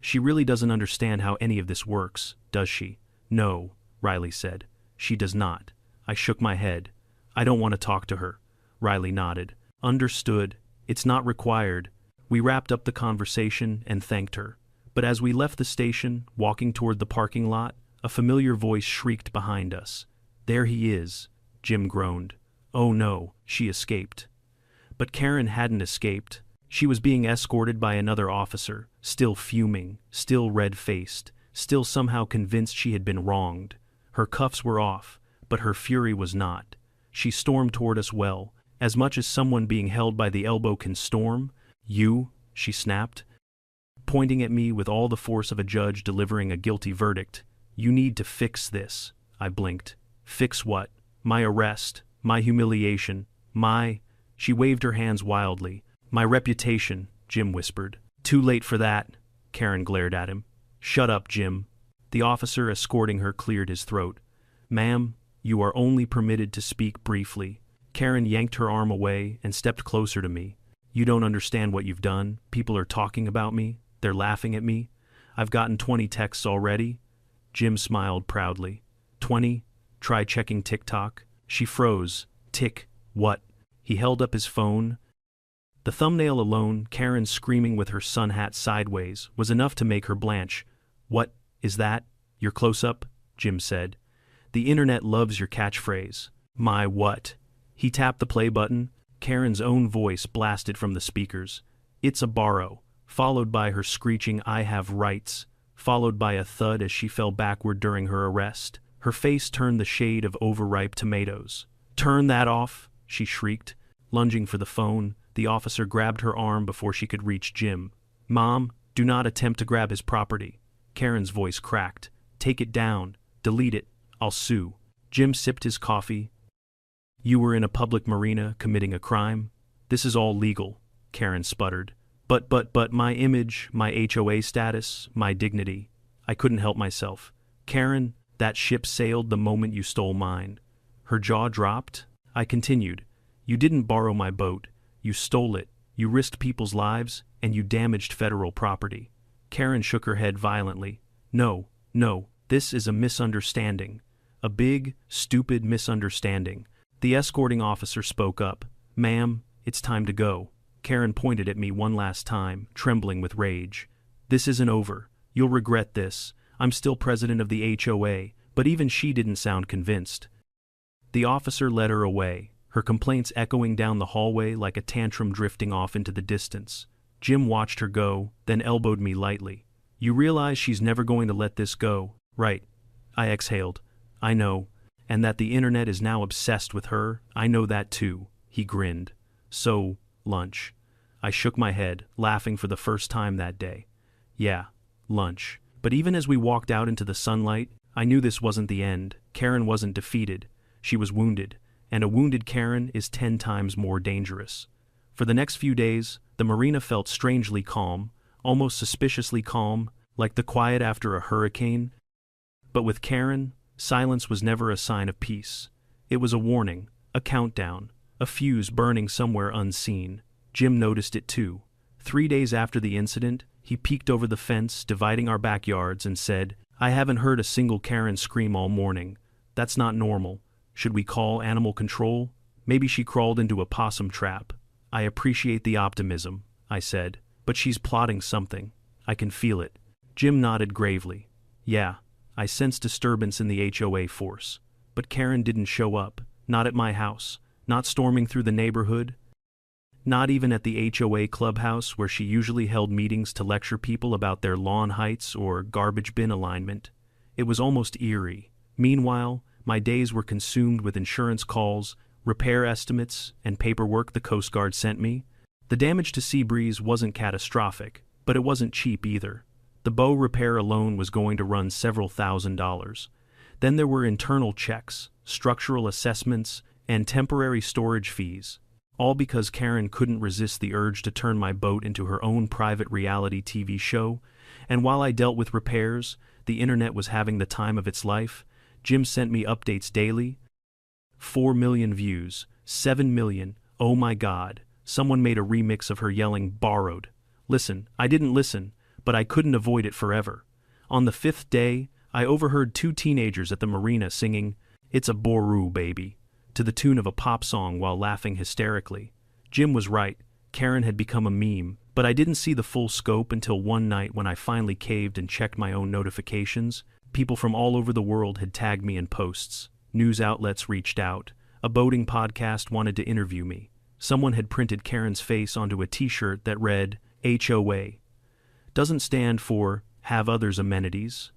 She really doesn't understand how any of this works, does she? No, Riley said. She does not. I shook my head. I don't want to talk to her. Riley nodded. Understood. It's not required. We wrapped up the conversation and thanked her. But as we left the station, walking toward the parking lot, a familiar voice shrieked behind us. There he is, Jim groaned. Oh no, she escaped. But Karen hadn't escaped. She was being escorted by another officer, still fuming, still red-faced, still somehow convinced she had been wronged. Her cuffs were off, but her fury was not. She stormed toward us as much as someone being held by the elbow can storm. You, she snapped, pointing at me with all the force of a judge delivering a guilty verdict. You need to fix this, I blinked. Fix what? My arrest, my humiliation, my... She waved her hands wildly. My reputation, Jim whispered. Too late for that, Karen glared at him. Shut up, Jim. The officer escorting her cleared his throat. Ma'am, you are only permitted to speak briefly. Karen yanked her arm away and stepped closer to me. You don't understand what you've done. People are talking about me. They're laughing at me. I've gotten 20 texts already. Jim smiled proudly. 20? Try checking TikTok. She froze. Tick. What? He held up his phone. The thumbnail alone, Karen screaming with her sun hat sideways, was enough to make her blanch. What is that? Your close-up? Jim said. The internet loves your catchphrase. My what? He tapped the play button. Karen's own voice blasted from the speakers. It's a borrow, followed by her screeching I have rights, followed by a thud as she fell backward during her arrest. Her face turned the shade of overripe tomatoes. Turn that off, she shrieked. Lunging for the phone, the officer grabbed her arm before she could reach Jim. Mom, do not attempt to grab his property. Karen's voice cracked. Take it down. Delete it. I'll sue. Jim sipped his coffee. You were in a public marina committing a crime? This is all legal, Karen sputtered. But my image, my HOA status, my dignity. I couldn't help myself. Karen, that ship sailed the moment you stole mine. Her jaw dropped. I continued. You didn't borrow my boat. You stole it. You risked people's lives, and you damaged federal property. Karen shook her head violently. No, this is a misunderstanding. A big, stupid misunderstanding. The escorting officer spoke up. Ma'am, it's time to go. Karen pointed at me one last time, trembling with rage. This isn't over. You'll regret this. I'm still president of the HOA, but even she didn't sound convinced. The officer led her away, her complaints echoing down the hallway like a tantrum drifting off into the distance. Jim watched her go, then elbowed me lightly. You realize she's never going to let this go, right? I exhaled. I know. And that the internet is now obsessed with her, I know that too. He grinned. So, lunch. I shook my head, laughing for the first time that day. Yeah, lunch. But even as we walked out into the sunlight, I knew this wasn't the end. Karen wasn't defeated. She was wounded. And a wounded Karen is 10 times more dangerous. For the next few days, the marina felt strangely calm, almost suspiciously calm, like the quiet after a hurricane. But with Karen, silence was never a sign of peace. It was a warning, a countdown, a fuse burning somewhere unseen. Jim noticed it too. 3 days after the incident, he peeked over the fence dividing our backyards and said, I haven't heard a single Karen scream all morning. That's not normal. Should we call animal control? Maybe she crawled into a possum trap. I appreciate the optimism, I said, but she's plotting something. I can feel it. Jim nodded gravely. Yeah, I sense disturbance in the HOA force. But Karen didn't show up, not at my house, not storming through the neighborhood, not even at the HOA clubhouse where she usually held meetings to lecture people about their lawn heights or garbage bin alignment. It was almost eerie. Meanwhile, my days were consumed with insurance calls, repair estimates, and paperwork the Coast Guard sent me. The damage to Seabreeze wasn't catastrophic, but it wasn't cheap either. The bow repair alone was going to run several $1,000s. Then there were internal checks, structural assessments, and temporary storage fees, all because Karen couldn't resist the urge to turn my boat into her own private reality TV show. And while I dealt with repairs, the internet was having the time of its life. Jim sent me updates daily. 4 million views, 7 million, oh my God. Someone made a remix of her yelling, "Borrowed." Listen, I didn't listen, but I couldn't avoid it forever. On the 5th day, I overheard 2 teenagers at the marina singing, "It's a Boru, baby," to the tune of a pop song while laughing hysterically. Jim was right, Karen had become a meme, but I didn't see the full scope until one night when I finally caved and checked my own notifications. People from all over the world had tagged me in posts. News outlets reached out. A boating podcast wanted to interview me. Someone had printed Karen's face onto a t-shirt that read, HOA. Doesn't stand for Have Others Amenities.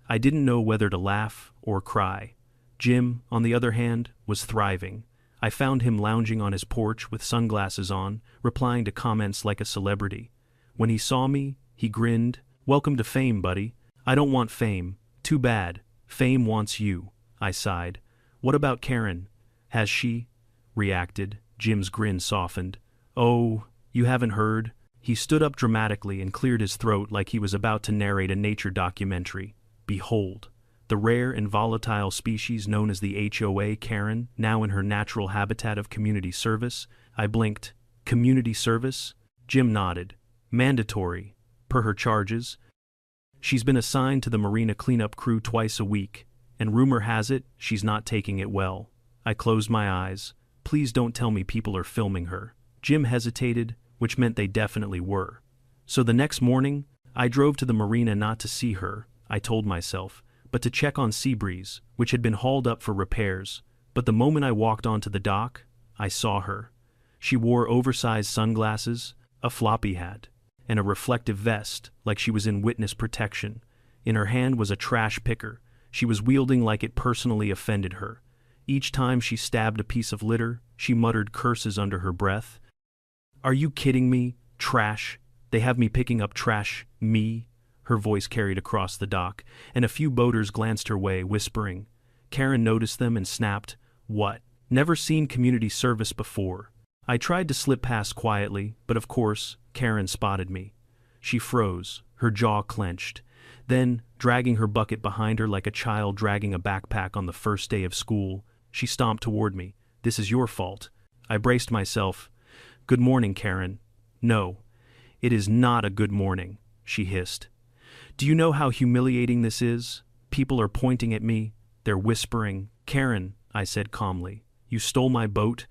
I didn't know whether to laugh or cry. Jim, on the other hand, was thriving. I found him lounging on his porch with sunglasses on, replying to comments like a celebrity. When he saw me, he grinned. "Welcome to fame, buddy." "I don't want fame. Too bad. Fame wants you," I sighed. "What about Karen? Has she?" reacted. Jim's grin softened. "Oh, you haven't heard?" He stood up dramatically and cleared his throat like he was about to narrate a nature documentary. Behold, the rare and volatile species known as the HOA Karen, now in her natural habitat of community service. I blinked. Community service? Jim nodded. Mandatory, per her charges. She's been assigned to the marina cleanup crew twice a week, and rumor has it she's not taking it well. I closed my eyes. Please don't tell me people are filming her. Jim hesitated, which meant they definitely were. So the next morning, I drove to the marina not to see her, I told myself, but to check on Seabreeze, which had been hauled up for repairs. But the moment I walked onto the dock, I saw her. She wore oversized sunglasses, a floppy hat, and a reflective vest, like she was in witness protection. In her hand was a trash picker. She was wielding like it personally offended her. Each time she stabbed a piece of litter, she muttered curses under her breath. "Are you kidding me? Trash? They have me picking up trash? Me?" Her voice carried across the dock, and a few boaters glanced her way, whispering. Karen noticed them and snapped, "What? Never seen community service before." I tried to slip past quietly, but of course, Karen spotted me. She froze, her jaw clenched. Then, dragging her bucket behind her like a child dragging a backpack on the first day of school, she stomped toward me. "This is your fault." I braced myself. "Good morning, Karen." "No, it is not a good morning," she hissed. "Do you know how humiliating this is? People are pointing at me. They're whispering." "Karen," I said calmly, "you stole my boat."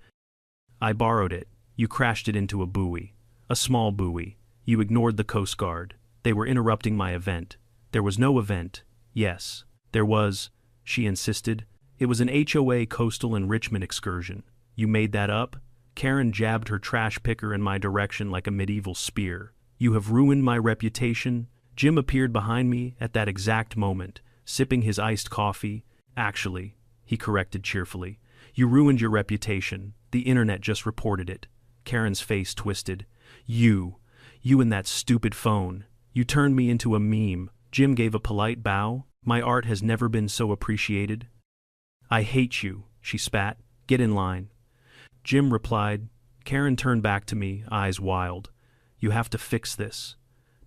"I borrowed it. You crashed it into a buoy. A small buoy. You ignored the Coast Guard. They were interrupting my event." "There was no event." "Yes, there was," she insisted. "It was an HOA coastal enrichment excursion. You made that up?" Karen jabbed her trash picker in my direction like a medieval spear. "You have ruined my reputation." Jim appeared behind me at that exact moment, sipping his iced coffee. "Actually," he corrected cheerfully, "you ruined your reputation. The internet just reported it." Karen's face twisted. You and that stupid phone. You turned me into a meme." Jim gave a polite bow. "My art has never been so appreciated." "I hate you," she spat. "Get in line." Jim replied. Karen turned back to me, eyes wild. "You have to fix this.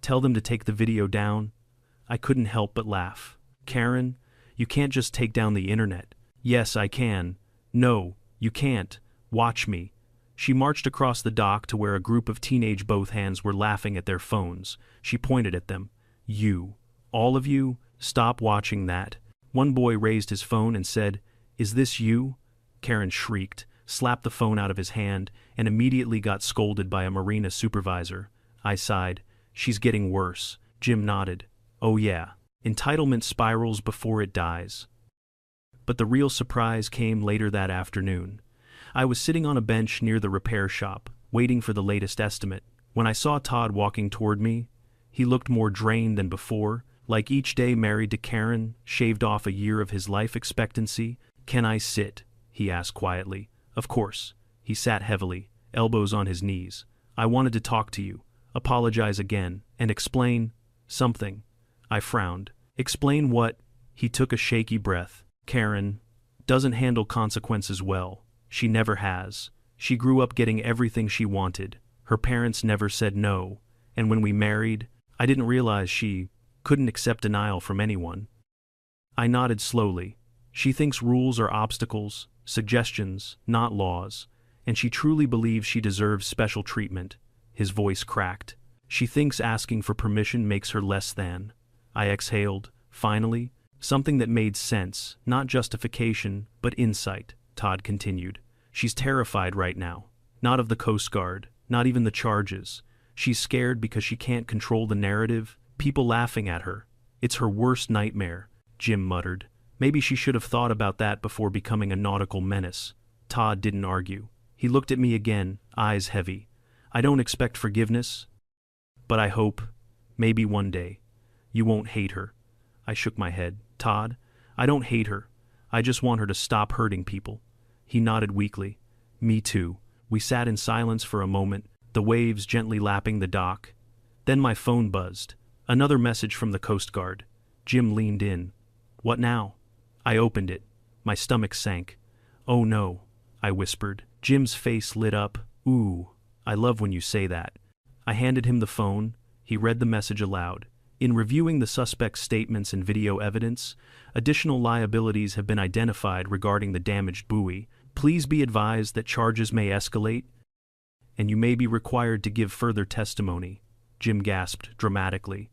Tell them to take the video down." I couldn't help but laugh. "Karen, you can't just take down the internet." "Yes, I can." "No, you can't. Watch me." She marched across the dock to where a group of teenage both hands were laughing at their phones. She pointed at them. "You, all of you, stop watching that." One boy raised his phone and said, "Is this you?" Karen shrieked. slapped the phone out of his hand, and immediately got scolded by a marina supervisor. I sighed. She's getting worse. Jim nodded. Oh yeah. Entitlement spirals before it dies. But the real surprise came later that afternoon. I was sitting on a bench near the repair shop, waiting for the latest estimate, when I saw Todd walking toward me. He looked more drained than before, like each day married to Karen, shaved off a year of his life expectancy. "Can I sit?" he asked quietly. Of course. He sat heavily, elbows on his knees. "I wanted to talk to you, apologize again, and explain something." I frowned. "Explain what?" He took a shaky breath. "Karen doesn't handle consequences well. She never has. She grew up getting everything she wanted. Her parents never said no, and when we married, I didn't realize she couldn't accept denial from anyone." I nodded slowly. "She thinks rules are obstacles, suggestions, not laws, and she truly believes she deserves special treatment." His voice cracked. "She thinks asking for permission makes her less than." I exhaled, finally, something that made sense, not justification, but insight. Todd continued. "She's terrified right now. Not of the Coast Guard, not even the charges. She's scared because she can't control the narrative, people laughing at her. It's her worst nightmare," Jim muttered. "Maybe she should have thought about that before becoming a nautical menace." Todd didn't argue. He looked at me again, eyes heavy. "I don't expect forgiveness, but I hope, maybe one day, you won't hate her." I shook my head. "Todd, I don't hate her. I just want her to stop hurting people." He nodded weakly. "Me too." We sat in silence for a moment, the waves gently lapping the dock. Then my phone buzzed. Another message from the Coast Guard. Jim leaned in. "What now?" I opened it. My stomach sank. "Oh no," I whispered. Jim's face lit up. "Ooh, I love when you say that." I handed him the phone. He read the message aloud. "In reviewing the suspect's statements and video evidence, additional liabilities have been identified regarding the damaged buoy. Please be advised that charges may escalate, and you may be required to give further testimony." Jim gasped dramatically.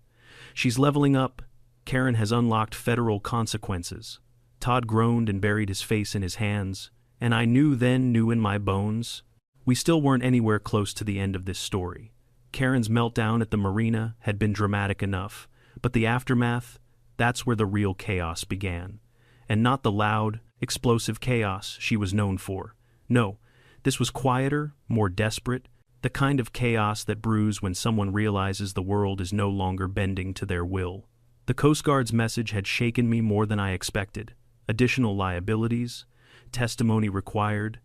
"She's leveling up. Karen has unlocked federal consequences." Todd groaned and buried his face in his hands, and I knew in my bones. We still weren't anywhere close to the end of this story. Karen's meltdown at the marina had been dramatic enough, but the aftermath, that's where the real chaos began. And not the loud, explosive chaos she was known for. No, this was quieter, more desperate, the kind of chaos that brews when someone realizes the world is no longer bending to their will. The Coast Guard's message had shaken me more than I expected. Additional liabilities, testimony required,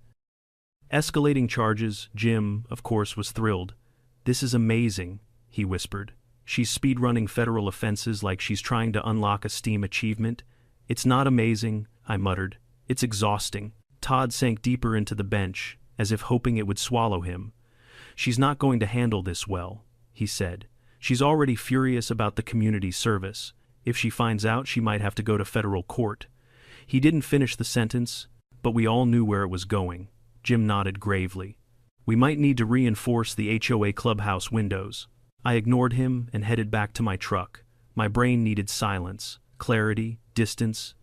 escalating charges. Jim, of course, was thrilled. "This is amazing," he whispered. "She's speedrunning federal offenses like she's trying to unlock a STEAM achievement." "It's not amazing," I muttered. "It's exhausting." Todd sank deeper into the bench, as if hoping it would swallow him. "She's not going to handle this well," he said. "She's already furious about the community service. If she finds out, she might have to go to federal court." He didn't finish the sentence, but we all knew where it was going. Jim nodded gravely. "We might need to reinforce the HOA clubhouse windows." I ignored him and headed back to my truck. My brain needed silence, clarity, distance.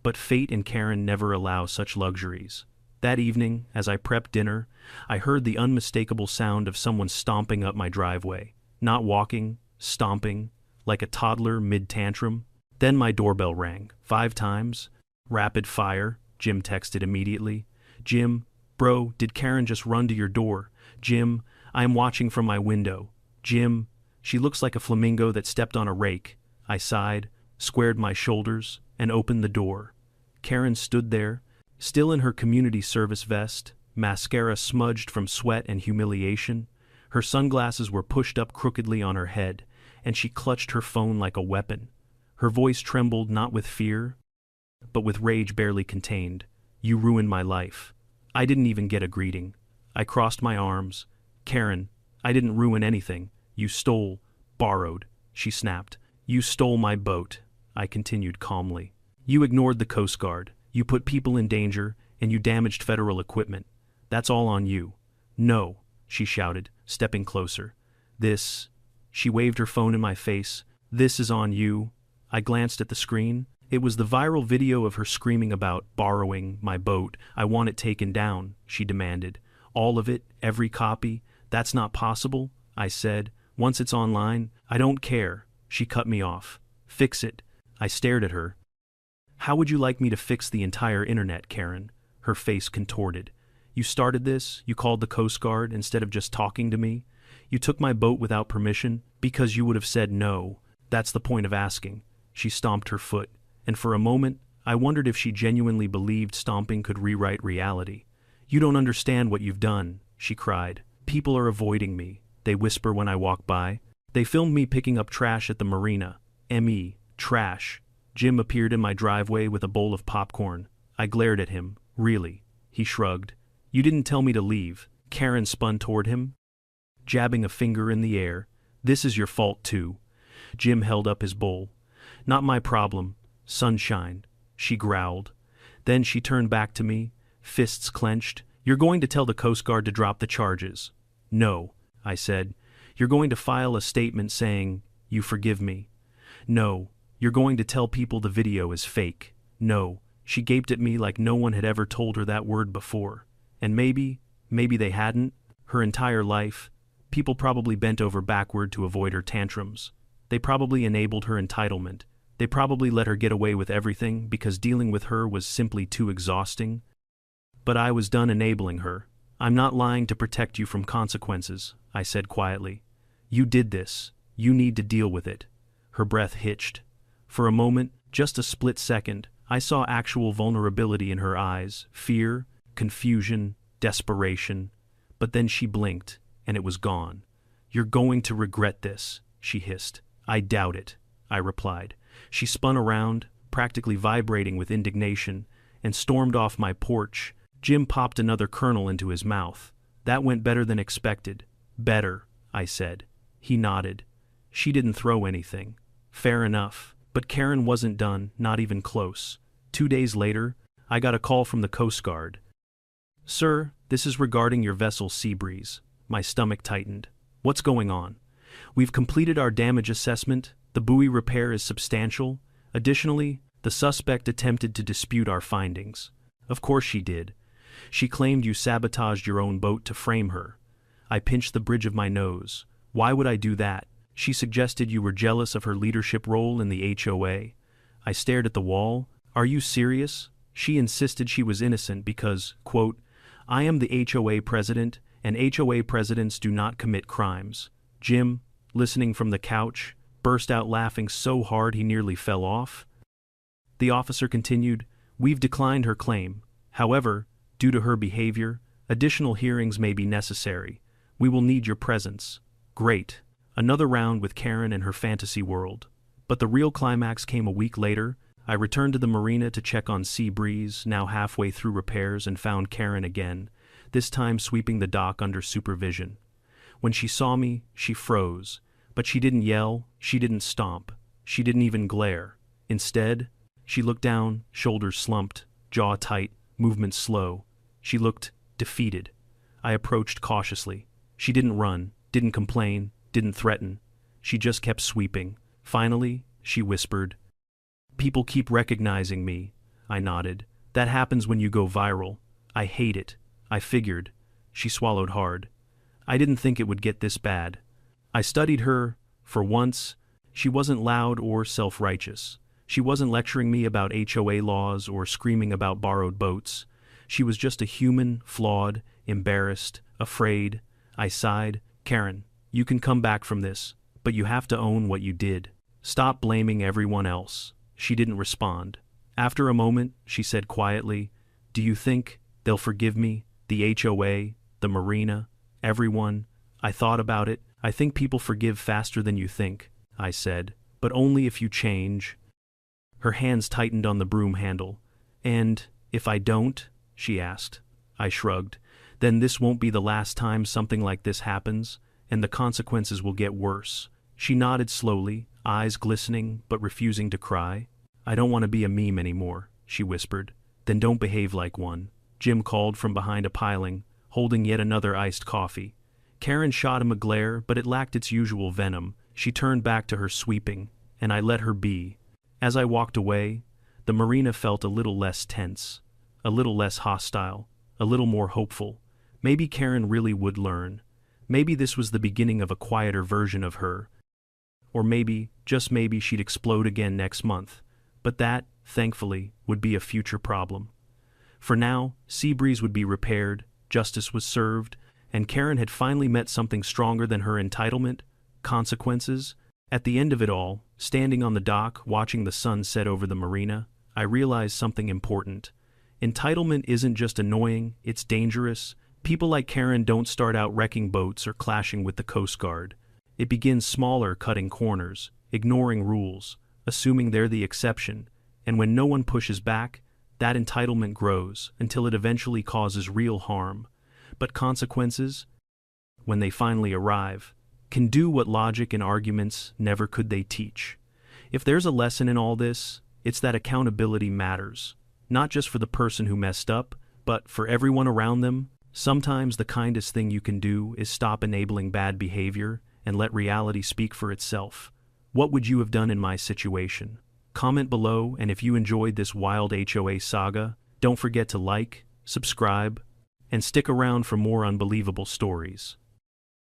But fate and Karen never allow such luxuries. That evening, as I prepped dinner, I heard the unmistakable sound of someone stomping up my driveway. Not walking, stomping, like a toddler mid-tantrum. Then my doorbell rang, 5 times. "Rapid fire," Jim texted immediately. "Jim, bro, did Karen just run to your door?" "Jim, I am watching from my window." "Jim, she looks like a flamingo that stepped on a rake." I sighed, squared my shoulders, and opened the door. Karen stood there, still in her community service vest, mascara smudged from sweat and humiliation. Her sunglasses were pushed up crookedly on her head, and she clutched her phone like a weapon. Her voice trembled not with fear, but with rage barely contained. "You ruined my life." I didn't even get a greeting. I crossed my arms. "Karen, I didn't ruin anything. You stole, borrowed," she snapped. "You stole my boat," I continued calmly. "You ignored the Coast Guard. You put people in danger, and you damaged federal equipment. That's all on you." "No," she shouted, stepping closer. This, she waved her phone in my face. "This is on you." I glanced at the screen, It was the viral video of her screaming about borrowing my boat. I want it taken down, she demanded. All of it, every copy. That's not possible, I said. Once it's online, I don't care. She cut me off. Fix it. I stared at her. How would you like me to fix the entire internet, Karen? Her face contorted. You started this, you called the Coast Guard instead of just talking to me. You took my boat without permission because you would have said no. That's the point of asking. She stomped her foot, and for a moment, I wondered if she genuinely believed stomping could rewrite reality. You don't understand what you've done, she cried. People are avoiding me, they whisper when I walk by. They filmed me picking up trash at the marina. Trash. Jim appeared in my driveway with a bowl of popcorn. I glared at him. Really? He shrugged. You didn't tell me to leave. Karen spun toward him, jabbing a finger in the air. This is your fault too. Jim held up his bowl. Not my problem. Sunshine. She growled. Then she turned back to me, fists clenched. You're going to tell the Coast Guard to drop the charges. No, I said. You're going to file a statement saying, you forgive me. No, you're going to tell people the video is fake. No. She gaped at me like no one had ever told her that word before. And maybe they hadn't. Her entire life, people probably bent over backward to avoid her tantrums. They probably enabled her entitlement. They probably let her get away with everything because dealing with her was simply too exhausting. But I was done enabling her. I'm not lying to protect you from consequences, I said quietly. You did this. You need to deal with it. Her breath hitched. For a moment, just a split second, I saw actual vulnerability in her eyes, fear, confusion, desperation. But then she blinked, and it was gone. You're going to regret this, she hissed. I doubt it, I replied. She spun around, practically vibrating with indignation, and stormed off my porch. Jim popped another kernel into his mouth. That went better than expected. Better, I said. He nodded. She didn't throw anything. Fair enough. But Karen wasn't done, not even close. 2 days later, I got a call from the Coast Guard. Sir, this is regarding your vessel Seabreeze. My stomach tightened. What's going on? We've completed our damage assessment. The buoy repair is substantial. Additionally, the suspect attempted to dispute our findings. Of course she did. She claimed you sabotaged your own boat to frame her. I pinched the bridge of my nose. Why would I do that? She suggested you were jealous of her leadership role in the HOA. I stared at the wall. Are you serious? She insisted she was innocent because, quote, I am the HOA president, and HOA presidents do not commit crimes. Jim, listening from the couch, burst out laughing so hard he nearly fell off. The officer continued, We've declined her claim. However, due to her behavior, additional hearings may be necessary. We will need your presence. Great. Another round with Karen and her fantasy world. But the real climax came a week later. I returned to the marina to check on Seabreeze, now halfway through repairs, and found Karen again, this time sweeping the dock under supervision. When she saw me, she froze. But she didn't yell, she didn't stomp, she didn't even glare. Instead, she looked down, shoulders slumped, jaw tight, movements slow. She looked defeated. I approached cautiously. She didn't run, didn't complain, didn't threaten. She just kept sweeping. Finally, she whispered, People keep recognizing me. I nodded. That happens when you go viral. I hate it. I figured. She swallowed hard. I didn't think it would get this bad. I studied her. For once, she wasn't loud or self-righteous. She wasn't lecturing me about HOA laws or screaming about borrowed boats. She was just a human, flawed, embarrassed, afraid. I sighed. Karen, you can come back from this, but you have to own what you did. Stop blaming everyone else. She didn't respond. After a moment, she said quietly, Do you think they'll forgive me? The HOA, the marina, everyone. I thought about it. I think people forgive faster than you think, I said, but only if you change. Her hands tightened on the broom handle. And if I don't? She asked. I shrugged. Then this won't be the last time something like this happens, and the consequences will get worse. She nodded slowly, eyes glistening but refusing to cry. I don't want to be a meme anymore, she whispered. Then don't behave like one. Jim called from behind a piling, holding yet another iced coffee. Karen shot him a glare, but it lacked its usual venom. She turned back to her sweeping, and I let her be. As I walked away, the marina felt a little less tense, a little less hostile, a little more hopeful. Maybe Karen really would learn. Maybe this was the beginning of a quieter version of her. Or maybe, just maybe, she'd explode again next month. But that, thankfully, would be a future problem. For now, Seabreeze would be repaired, justice was served, and Karen had finally met something stronger than her entitlement, consequences. At the end of it all, standing on the dock, watching the sun set over the marina, I realized something important. Entitlement isn't just annoying, it's dangerous. People like Karen don't start out wrecking boats or clashing with the Coast Guard. It begins smaller, cutting corners, ignoring rules, assuming they're the exception, and when no one pushes back, that entitlement grows until it eventually causes real harm. But consequences, when they finally arrive, can do what logic and arguments never could they teach. If there's a lesson in all this, it's that accountability matters, not just for the person who messed up, but for everyone around them. Sometimes the kindest thing you can do is stop enabling bad behavior and let reality speak for itself. What would you have done in my situation? Comment below, and if you enjoyed this wild HOA saga, don't forget to like, subscribe, and stick around for more unbelievable stories.